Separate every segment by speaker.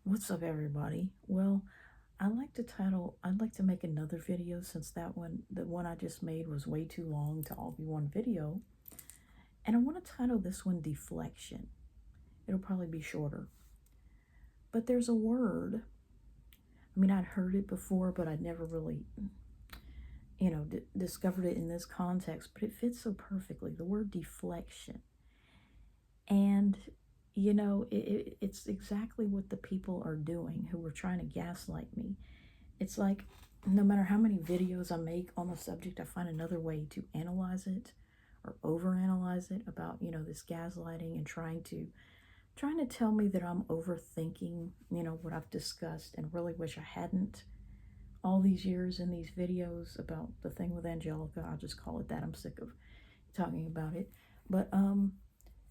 Speaker 1: What's up, everybody? Well, I'd like to make another video since the one I just made was way too long to all be one video. And I want to title this one Deflection. It'll probably be shorter. But there's a word. I mean, I'd heard it before, but I'd never really, discovered it in this context. But it fits so perfectly. The word deflection. And it's exactly what the people are doing who were trying to gaslight me. It's like no matter how many videos I make on the subject, I find another way to analyze it or overanalyze it about, this gaslighting and trying to tell me that I'm overthinking, what I've discussed and really wish I hadn't all these years in these videos about the thing with Angelica. I'll just call it that. I'm sick of talking about it. But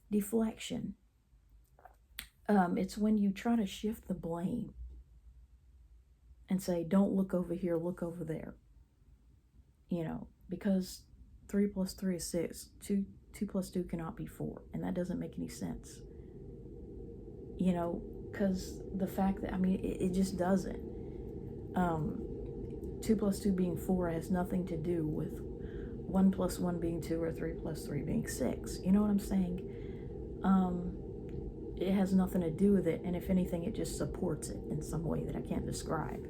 Speaker 1: deflection. It's when you try to shift the blame and say, don't look over here, look over there. Because 3 plus 3 is 6. 2 plus 2 cannot be 4. And that doesn't make any sense. Because the fact that, it just doesn't. 2 plus 2 being 4 has nothing to do with 1 plus 1 being 2 or 3 plus 3 being 6. You know what I'm saying? It has nothing to do with it, and if anything, it just supports it in some way that I can't describe.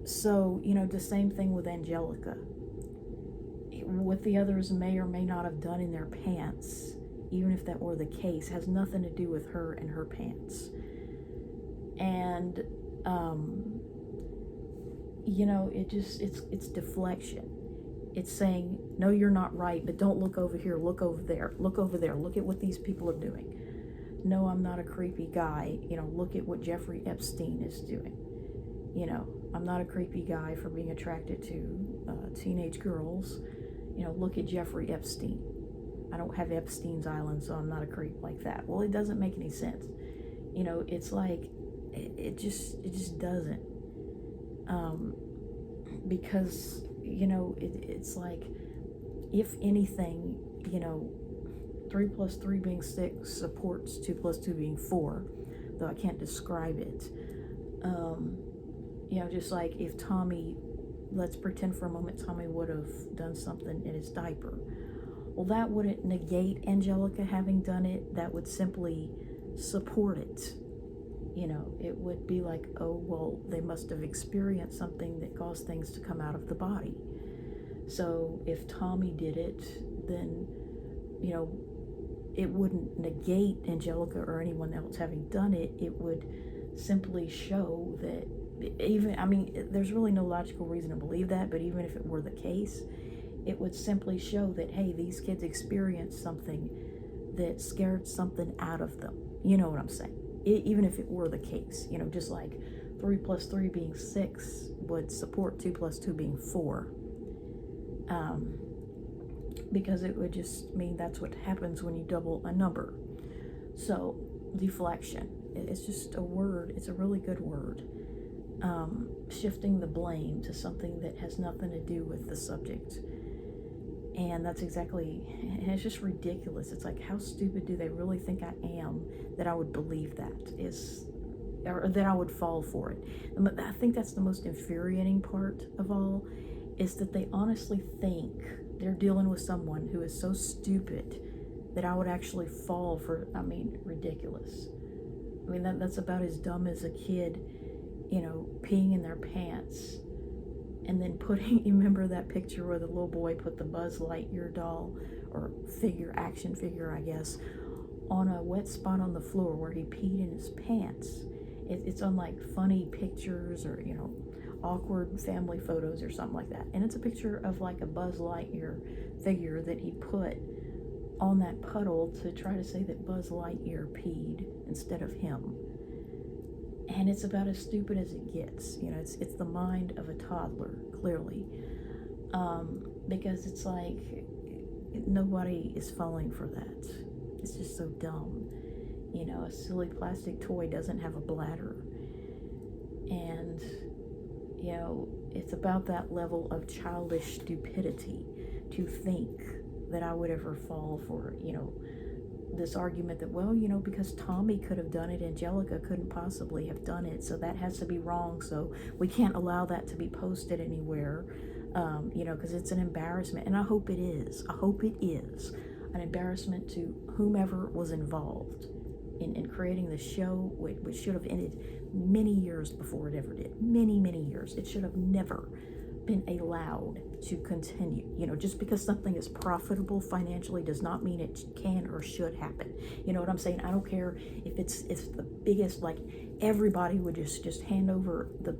Speaker 1: So, the same thing with Angelica. What the others may or may not have done in their pants, even if that were the case, has nothing to do with her and her pants. And, it's deflection. It's saying, no, you're not right, but don't look over here, look over there, look over there, look at what these people are doing. No, I'm not a creepy guy, look at what Jeffrey Epstein is doing. I'm not a creepy guy for being attracted to teenage girls. Look at Jeffrey Epstein. I don't have Epstein's Island, so I'm not a creep like that. Well, it doesn't make any sense. It's like, it just doesn't. Because it's like, if anything, 3 plus 3 being 6 supports 2 plus 2 being 4, though I can't describe it. Just like if Tommy, let's pretend for a moment Tommy would have done something in his diaper. Well, that wouldn't negate Angelica having done it. That would simply support it. It would be like, oh, well, they must have experienced something that caused things to come out of the body. So if Tommy did it, then, it wouldn't negate Angelica or anyone else having done it. It would simply show that there's really no logical reason to believe that, but even if it were the case, it would simply show that, hey, these kids experienced something that scared something out of them. You know what I'm saying? Even if it were the case, just like 3 plus 3 being 6 would support 2 plus 2 being 4. Because it would just mean that's what happens when you double a number. So, deflection. It's just a word. It's a really good word. Shifting the blame to something that has nothing to do with the subject. And that's exactly, and it's just ridiculous. It's like, how stupid do they really think I am that I would believe or that I would fall for it? I think that's the most infuriating part of all, is that they honestly think they're dealing with someone who is so stupid that I would actually fall for, ridiculous. That's about as dumb as a kid, peeing in their pants. And then you remember that picture where the little boy put the Buzz Lightyear doll, or action figure, I guess, on a wet spot on the floor where he peed in his pants. It's on like funny pictures or, awkward family photos or something like that. And it's a picture of like a Buzz Lightyear figure that he put on that puddle to try to say that Buzz Lightyear peed instead of him. And it's about as stupid as it gets. It's the mind of a toddler, clearly. Because it's like, nobody is falling for that. It's just so dumb. A silly plastic toy doesn't have a bladder. And, it's about that level of childish stupidity to think that I would ever fall for, this argument that, well, because Tommy could have done it, Angelica couldn't possibly have done it, so that has to be wrong, so we can't allow that to be posted anywhere, because it's an embarrassment. And I hope it is. I hope it is an embarrassment to whomever was involved in creating the show, which should have ended many years before it ever did. Many, many years. It should have never been allowed to continue. Just because something is profitable financially does not mean it can or should happen. You know what I'm saying? I don't care if it's the biggest, like everybody would just hand over the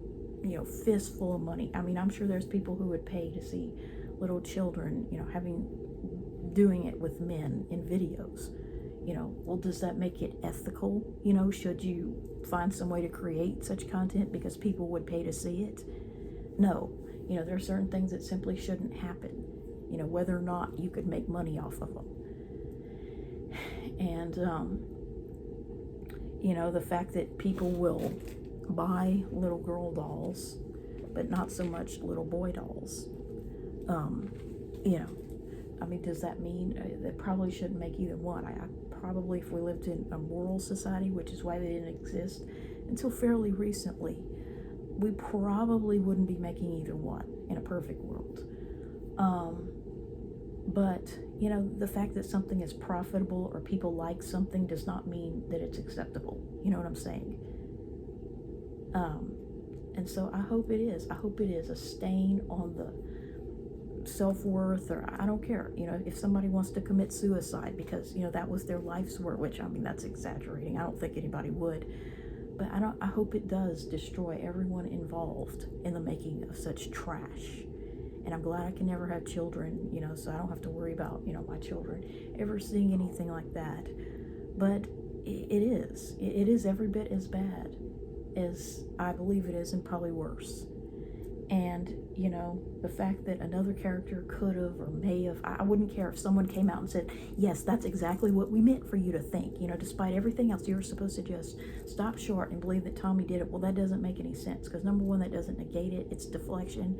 Speaker 1: fistful of money. I mean, I'm sure there's people who would pay to see little children doing it with men in videos. Well, does that make it ethical? Should you find some way to create such content because people would pay to see it? No. There are certain things that simply shouldn't happen, whether or not you could make money off of them. And, the fact that people will buy little girl dolls, but not so much little boy dolls, I mean, does that mean that probably shouldn't make either one? I probably, if we lived in a moral society, which is why they didn't exist until fairly recently, we probably wouldn't be making either one in a perfect world. But, the fact that something is profitable or people like something does not mean that it's acceptable. You know what I'm saying? And so I hope it is. I hope it is a stain on the self-worth, or I don't care. If somebody wants to commit suicide because, that was their life's work, which, I mean, that's exaggerating. I don't think anybody would. But I hope it does destroy everyone involved in the making of such trash. And I'm glad I can never have children, so I don't have to worry about, my children ever seeing anything like that. But it is every bit as bad as I believe it is, and probably worse. And, the fact that another character could have or may have, I wouldn't care if someone came out and said, yes, that's exactly what we meant for you to think. Despite everything else, you were supposed to just stop short and believe that Tommy did it. Well, that doesn't make any sense, because number one, that doesn't negate it. It's deflection.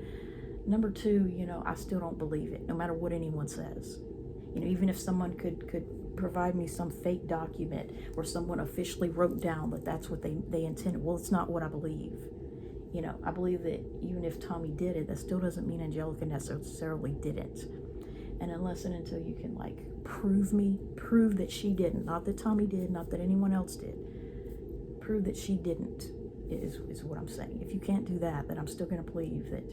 Speaker 1: Number two, I still don't believe it, no matter what anyone says. Even if someone could provide me some fake document where someone officially wrote down that that's what they intended. Well, it's not what I believe. I believe that even if Tommy did it, that still doesn't mean Angelica necessarily didn't. And unless and until you can, prove that she didn't, not that Tommy did, not that anyone else did, prove that she didn't, is what I'm saying. If you can't do that, then I'm still going to believe that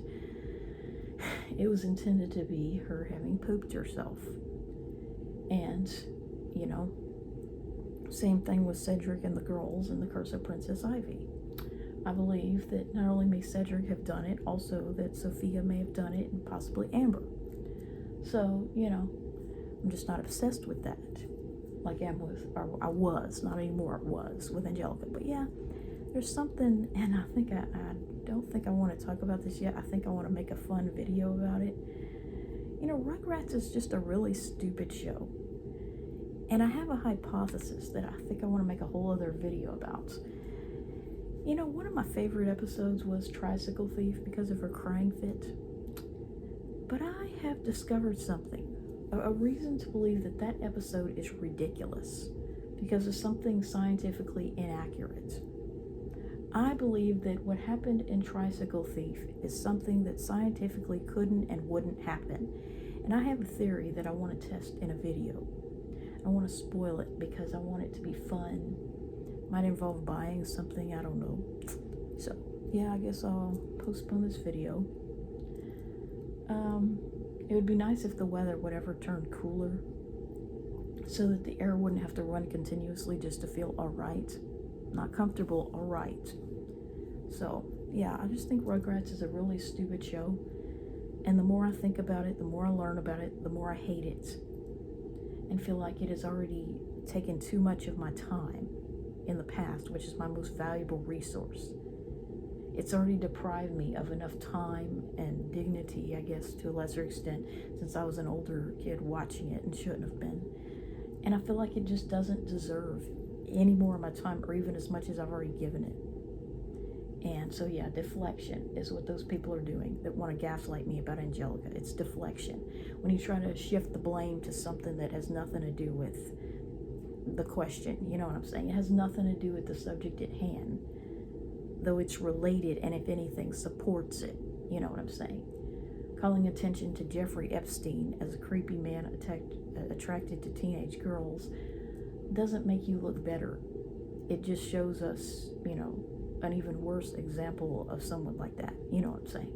Speaker 1: it was intended to be her having pooped herself. And, same thing with Cedric and the girls in The Curse of Princess Ivy. I believe that not only may Cedric have done it, also that Sophia may have done it, and possibly Amber. So, I'm just not obsessed with that. Like I was, not anymore, was with Angelica. But yeah, there's something, and I think I don't think I want to talk about this yet. I think I want to make a fun video about it. Rugrats is just a really stupid show. And I have a hypothesis that I think I want to make a whole other video about. One of my favorite episodes was Tricycle Thief because of her crying fit. But I have discovered something, a reason to believe that that episode is ridiculous because of something scientifically inaccurate. I believe that what happened in Tricycle Thief is something that scientifically couldn't and wouldn't happen. And I have a theory that I want to test in a video. I want to spoil it because I want it to be fun. Might involve buying something, I don't know. So, yeah, I guess I'll postpone this video. It would be nice if the weather would ever turn cooler so that the air wouldn't have to run continuously just to feel alright. Not comfortable, alright. So, yeah, I just think Rugrats is a really stupid show. And the more I think about it, the more I learn about it, the more I hate it. And feel like it has already taken too much of my time in the past, which is my most valuable resource. It's already deprived me of enough time and dignity, I guess, to a lesser extent, since I was an older kid watching it and shouldn't have been. And I feel like it just doesn't deserve any more of my time, or even as much as I've already given it. And so, yeah, deflection is what those people are doing that want to gaslight me about Angelica. It's deflection. When you try to shift the blame to something that has nothing to do with the question, you know what I'm saying? It has nothing to do with the subject at hand, though it's related and, if anything, supports it, you know what I'm saying? Calling attention to Jeffrey Epstein as a creepy man attracted to teenage girls doesn't make you look better. It just shows us, you know, an even worse example of someone like that, you know what I'm saying?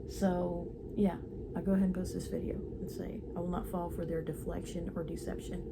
Speaker 1: So, yeah, I'll go ahead and post this video and say, I will not fall for their deflection or deception.